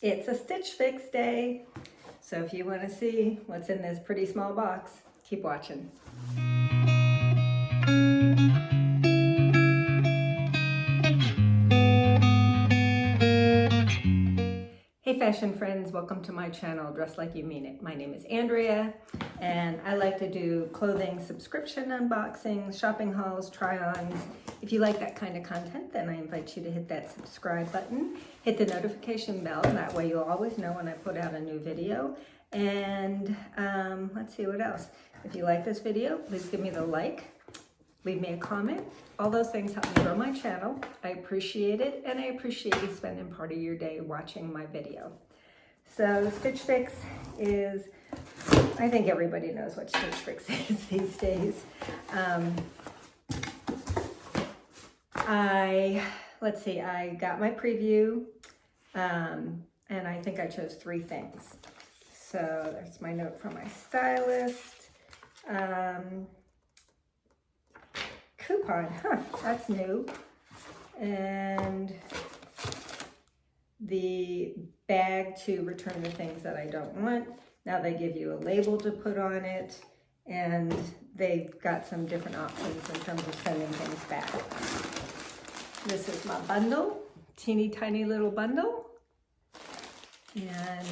It's a Stitch Fix day, so if you want to see what's in this pretty small box, keep watching. Hey fashion friends, welcome to my channel, Dress Like You Mean It. My name is Andrea, and I like to do clothing subscription unboxings, shopping hauls, try-ons. If you like that kind of content, then I invite you to hit that subscribe button, hit the notification bell, that way you'll always know when I put out a new video. And let's see what else. If you like this video, please give me the like, leave me a comment. All those things help me grow my channel. I appreciate it, and I appreciate you spending part of your day watching my video. So Stitch Fix is, I think everybody knows what Stitch Fix is these days. Let's see, I got my preview, and I think I chose 3 things. So there's my note from my stylist. Coupon, that's new. And the bag to return the things that I don't want. Now they give you a label to put on it, and they've got some different options in terms of sending things back. This is my bundle, teeny tiny little bundle. And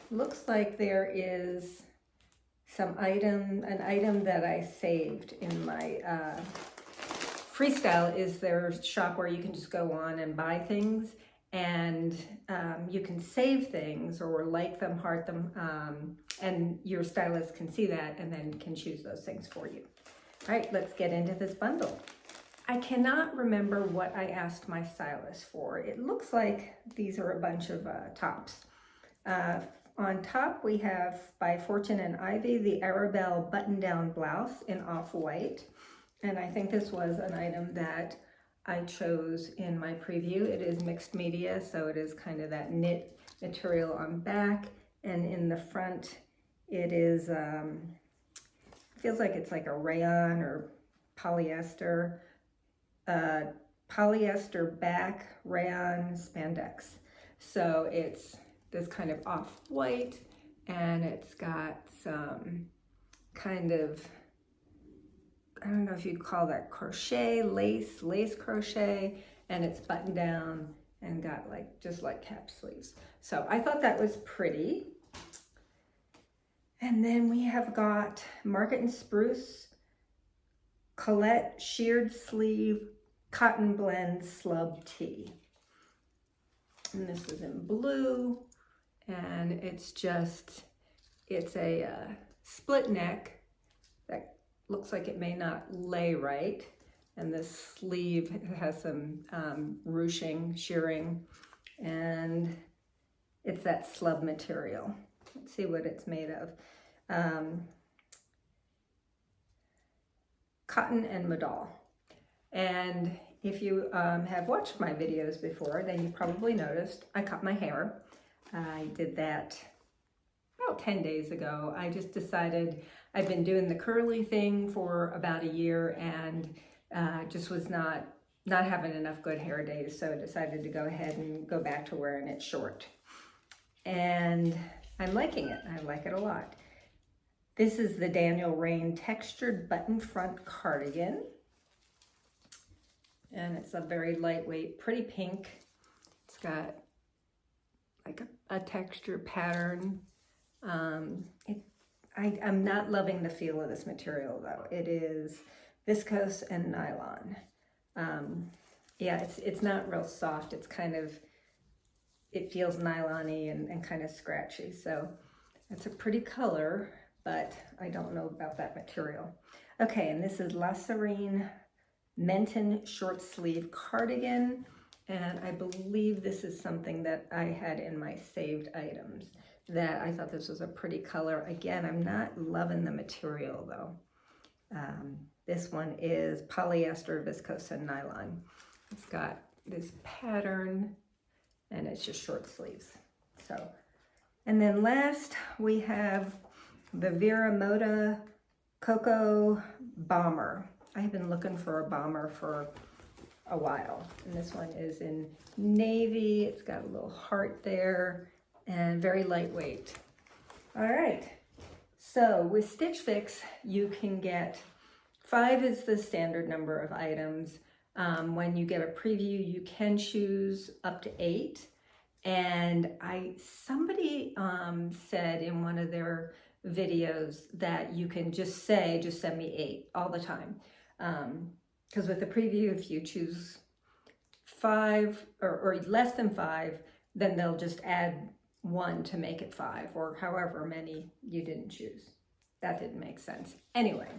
looks like there is an item that I saved in my Freestyle is their shop where you can just go on and buy things, and you can save things or like them, heart them, and your stylist can see that and then can choose those things for you. All right, let's get into this bundle. I cannot remember what I asked my stylist for. It looks like these are a bunch of tops. On top, we have by Fortune and Ivy, the Arabelle button-down blouse in off-white. And I think this was an item that I chose in my preview. It is mixed media, so it is kind of that knit material on back. And in the front, it is, feels like it's like a rayon or polyester. Polyester back, rayon spandex. So it's this kind of off-white, and it's got some kind of, I don't know if you'd call that crochet, lace crochet, and it's buttoned down and got like, just like cap sleeves. So I thought that was pretty. And then we have got Market and Spruce, Colette sheared sleeve, cotton blend slub tee. And this is in blue. And it's a split neck that looks like it may not lay right. And this sleeve has some ruching, shearing, and it's that slub material. Let's see what it's made of. Cotton and modal. And if you have watched my videos before, then you probably noticed I cut my hair. I did that about 10 days ago. I just decided I've been doing the curly thing for about a year, and just was not having enough good hair days, so I decided to go ahead and go back to wearing it short. And I'm liking it. I like it a lot. This is the Rainn textured button front cardigan. And it's a very lightweight, pretty pink. It's got like a texture pattern. I'm not loving the feel of this material though. It is viscose and nylon. Yeah, it's not real soft. It's kind of, it feels nylon-y and kind of scratchy. So it's a pretty color, but I don't know about that material. Okay, and this is Serein Menton short sleeve cardigan. And I believe this is something that I had in my saved items, that I thought this was a pretty color. Again, I'm not loving the material though. This one is polyester, viscose, and nylon. It's got this pattern, and it's just short sleeves. So, and then last we have the Vero Moda Coco bomber. I have been looking for a bomber for a while. And this one is in navy. It's got a little heart there and very lightweight. All right, so with Stitch Fix, you can get 5 is the standard number of items. When you get a preview, you can choose up to 8. And somebody said in one of their videos that you can just say, just send me 8 all the time. Because with the preview, if you choose 5 or less than 5, then they'll just add 1 to make it 5, or however many you didn't choose. That didn't make sense. Anyway,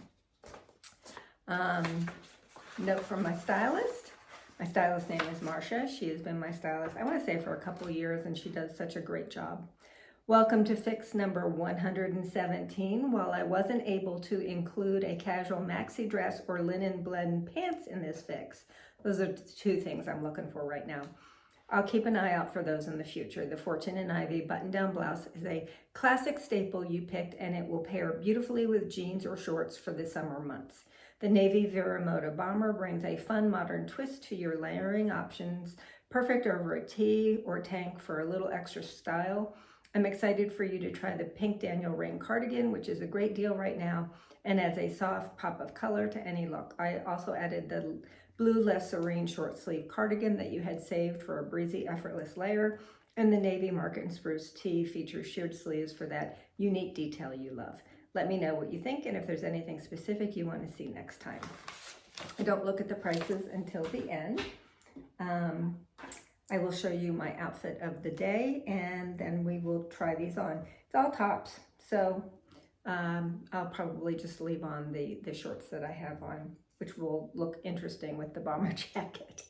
note from my stylist. My stylist name is Marcia. She has been my stylist, I want to say, for a couple years, and she does such a great job. Welcome to Fix number 117. While I wasn't able to include a casual maxi dress or linen blend pants in this fix, those are the 2 things I'm looking for right now. I'll keep an eye out for those in the future. The Fortune and Ivy button-down blouse is a classic staple you picked, and it will pair beautifully with jeans or shorts for the summer months. The navy Vero Moda bomber brings a fun modern twist to your layering options, perfect over a tee or tank for a little extra style. I'm excited for you to try the pink Daniel Rainn cardigan, which is a great deal right now and adds a soft pop of color to any look. I also added the blue less Serein short sleeve cardigan that you had saved for a breezy, effortless layer, and the navy Market and Spruce tee features sheared sleeves for that unique detail you love. Let me know what you think and if there's anything specific you want to see next time. I don't look at the prices until the end. I will show you my outfit of the day, and then we will try these on. It's all tops, so I'll probably just leave on the shorts that I have on, which will look interesting with the bomber jacket.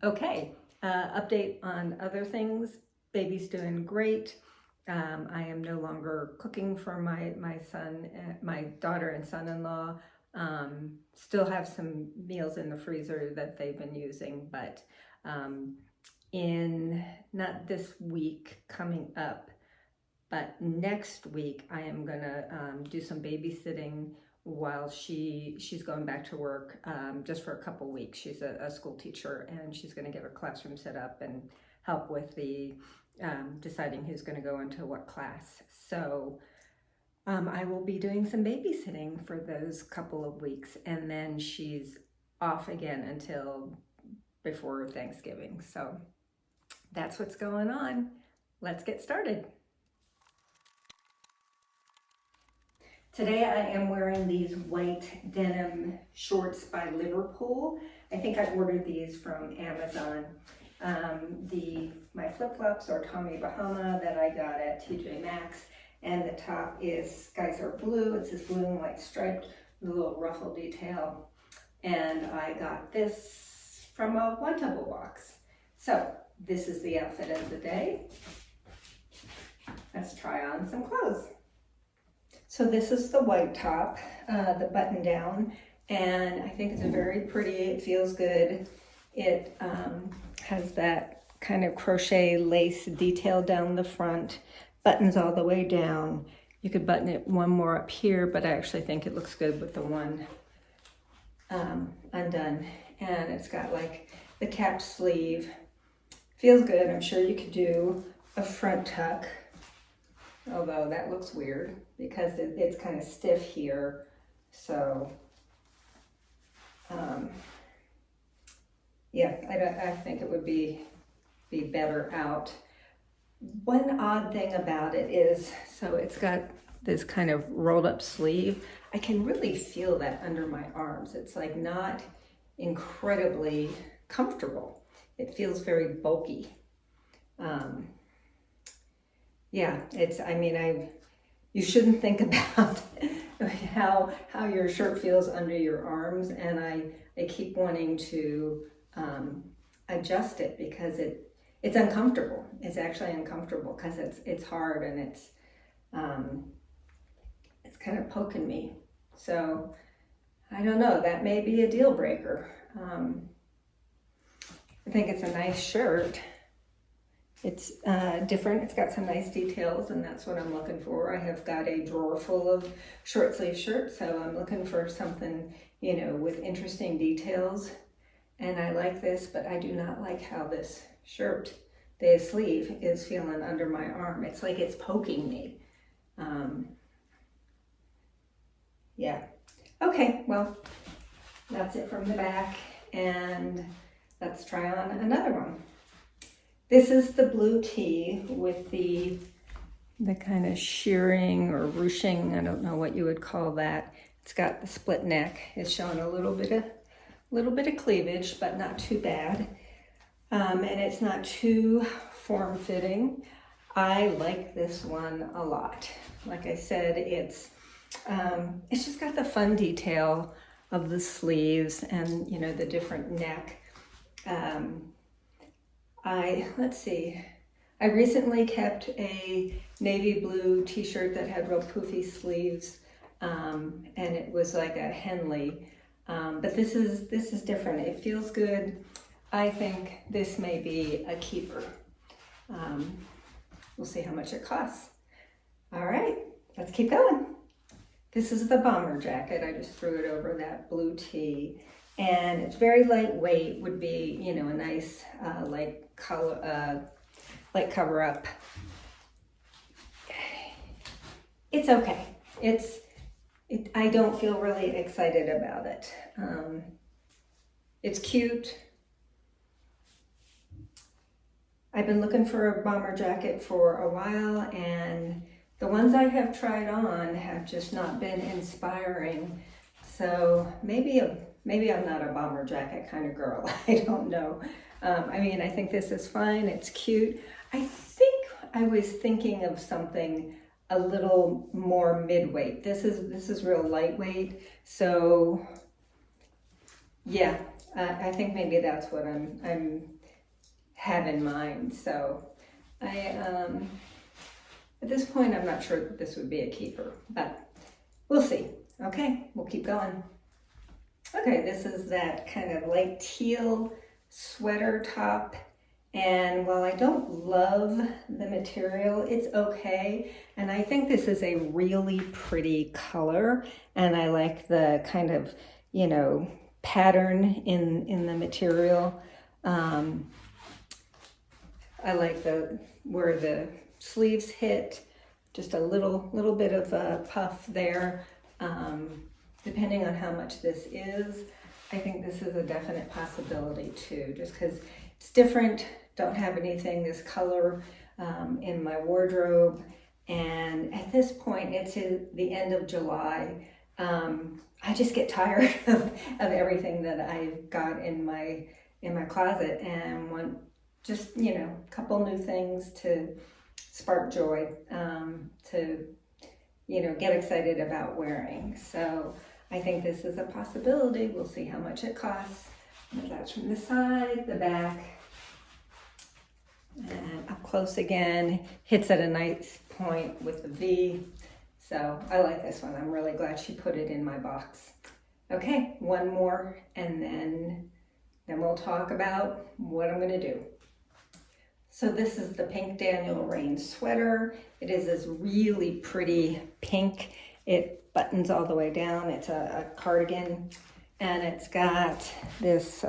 Okay, update on other things. Baby's doing great. I am no longer cooking for my son, my daughter and son-in-law. Still have some meals in the freezer that they've been using, but in not this week coming up, but next week I am gonna do some babysitting while she's going back to work, just for a couple weeks. She's a school teacher, and she's gonna get her classroom set up and help with the deciding who's gonna go into what class. So I will be doing some babysitting for those couple of weeks, and then she's off again until before Thanksgiving. So that's what's going on. Let's get started. Today I am wearing these white denim shorts by Liverpool. I think I ordered these from Amazon. My flip-flops are Tommy Bahama that I got at TJ Maxx, and the top is Skies Are Blue. It's this blue and white striped with a little ruffle detail. And I got this from a One Tubble box. So this is the outfit of the day. Let's try on some clothes. So this is the white top, the button down, and I think it's very pretty. It feels good. It has that kind of crochet lace detail down the front, buttons all the way down. You could button it one more up here, but I actually think it looks good with the one undone. And it's got like the cap sleeve. Feels good. I'm sure you could do a front tuck, although that looks weird because it's kind of stiff here. So yeah, I think it would be better out. One odd thing about it is, so it's got this kind of rolled up sleeve. I can really feel that under my arms. It's like not incredibly comfortable. It feels very bulky. Yeah, you shouldn't think about how your shirt feels under your arms, and I keep wanting to adjust it because it's uncomfortable. It's actually uncomfortable because it's hard, and it's kind of poking me. So I don't know, that may be a deal breaker. I think it's a nice shirt. It's different. It's got some nice details, and that's what I'm looking for. I have got a drawer full of short sleeve shirts, so I'm looking for something, with interesting details. and I like this, but I do not like how this shirt, the sleeve, is feeling under my arm. It's like it's poking me. Yeah. Okay, well, that's it from the back, and let's try on another one. This is the blue tee with the kind of shearing or ruching, I don't know what you would call that. It's got the split neck. It's showing a little bit of cleavage, but not too bad. And it's not too form-fitting. I like this one a lot. Like I said, it's just got the fun detail of the sleeves and, you know, the different neck. Let's see. I recently kept a navy blue t-shirt that had real poofy sleeves, and it was like a Henley. But this is different. It feels good. I think this may be a keeper. We'll see how much it costs. All right, let's keep going. This is the bomber jacket. I just threw it over that blue tee, and it's very lightweight. Would be, you know, a nice light cover up. It's okay. I don't feel really excited about it. It's cute. I've been looking for a bomber jacket for a while, and the ones I have tried on have just not been inspiring. So maybe I'm not a bomber jacket kind of girl. I don't know. I mean, I think this is fine. It's cute. I think I was thinking of something a little more midweight. This is real lightweight. So yeah, I think maybe that's what I'm have in mind. So at this point, I'm not sure that this would be a keeper, but we'll see. Okay, we'll keep going. Okay, this is that kind of light teal sweater top, and while I don't love the material, it's okay, and I think this is a really pretty color, and I like the kind of, you know, pattern in the material. I like where the sleeves hit, just a little bit of a puff there. Depending on how much this is, I think this is a definite possibility too, just because it's different. Don't have anything this color in my wardrobe, and at this point, it's the end of July. I just get tired of everything that I've got in my closet and want just, you know, a couple new things to spark joy, to, you know, get excited about wearing. So I think this is a possibility. We'll see how much it costs. And that's from the side, the back, and up close again. Hits at a nice point with the V. So I like this one. I'm really glad she put it in my box. Okay, one more, and then we'll talk about what I'm gonna do. So this is the pink Daniel Rainn sweater. It is this really pretty pink. It buttons all the way down. It's a cardigan, and it's got this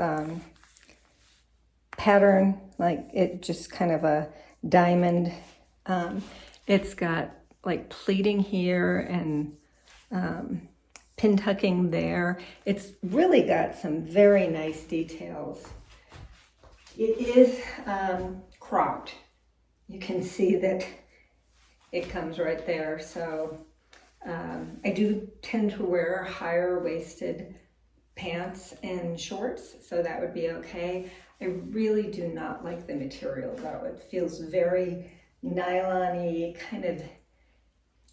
pattern, like it just kind of a diamond. It's got like pleating here and pin tucking there. It's really got some very nice details. It is cropped. You can see that it comes right there. So I do tend to wear higher waisted pants and shorts, so that would be okay. I really do not like the material though. It feels very nylon-y, kind of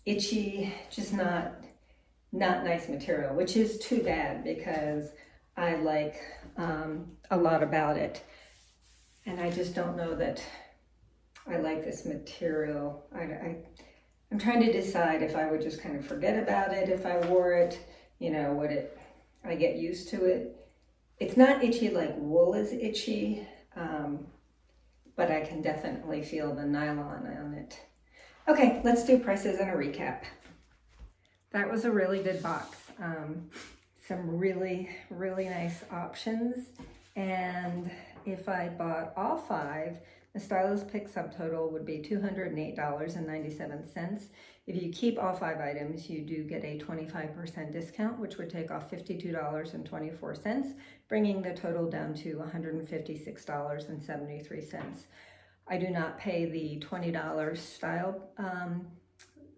itchy, just not nice material, which is too bad because I like a lot about it. And I just don't know that I like this material. I'm trying to decide if I would just kind of forget about it if I wore it, you know, I get used to it. It's not itchy like wool is itchy, but I can definitely feel the nylon on it. Okay, let's do prices and a recap. That was a really good box. Some really, really nice options. And if I bought all 5, the stylist pick subtotal would be $208.97. If you keep all 5 items, you do get a 25% discount, which would take off $52.24, bringing the total down to $156.73. I do not pay the $20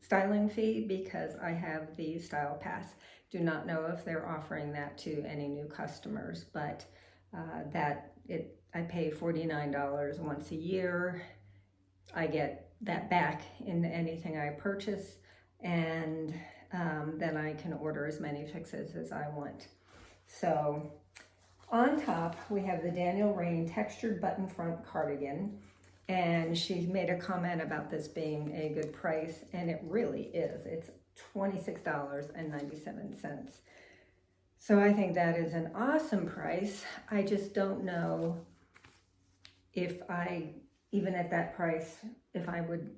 styling fee because I have the Style Pass. Do not know if they're offering that to any new customers, but I pay $49 once a year. I get that back in anything I purchase, and then I can order as many fixes as I want. So on top, we have the Rainn textured button front cardigan, and she made a comment about this being a good price, and it really is. It's $26.97. So I think that is an awesome price. I just don't know if even at that price, if I would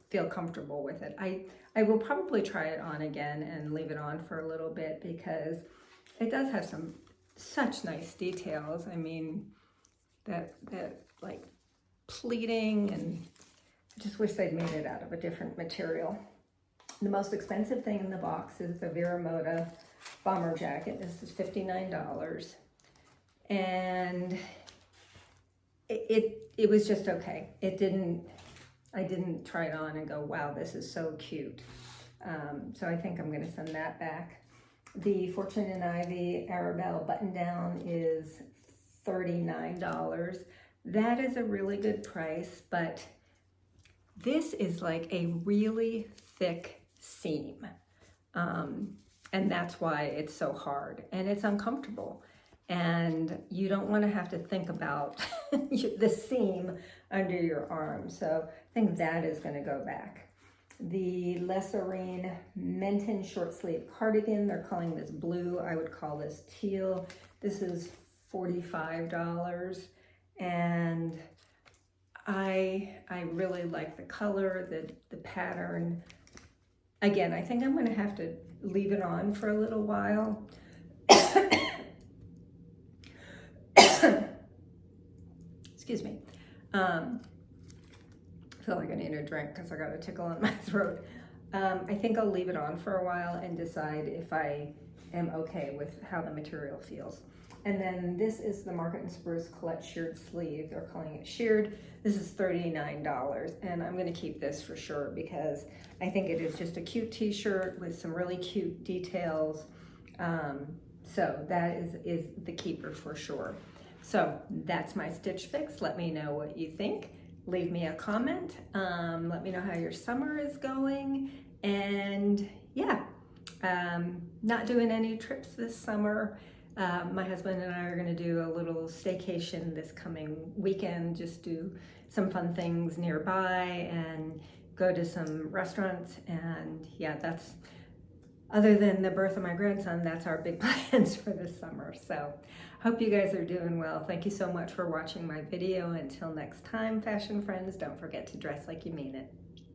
feel comfortable with it. I will probably try it on again and leave it on for a little bit because it does have such nice details. I mean, that like pleating, and I just wish they'd made it out of a different material. The most expensive thing in the box is the Vero Moda bomber jacket. This is $59, and it was just okay. I didn't try it on and go, wow, this is so cute. So I think I'm going to send that back. The Fortune and Ivy Arabelle button down is $39. That is a really good price, but this is like a really thick seam. And that's why it's so hard and it's uncomfortable. And you don't want to have to think about the seam under your arm. So I think that is going to go back. The Serein Menton short sleeve cardigan, they're calling this blue. I would call this teal. This is $45. And I really like the color, the pattern. Again, I think I'm going to have to leave it on for a little while. Excuse me. I feel like I need a drink because I got a tickle in my throat. I think I'll leave it on for a while and decide if I am okay with how the material feels. And then this is the Market & Spruce Colette Shirred sleeve. They're calling it Shirred. This is $39, and I'm going to keep this for sure because I think it is just a cute t-shirt with some really cute details. So that is the keeper for sure. So that's my Stitch Fix. Let me know what you think. Leave me a comment. Let me know how your summer is going. And yeah, not doing any trips this summer. My husband and I are going to do a little staycation this coming weekend, just do some fun things nearby and go to some restaurants. And yeah, that's, other than the birth of my grandson, that's our big plans for this summer. So hope you guys are doing well. Thank you so much for watching my video. Until next time, fashion friends, don't forget to dress like you mean it.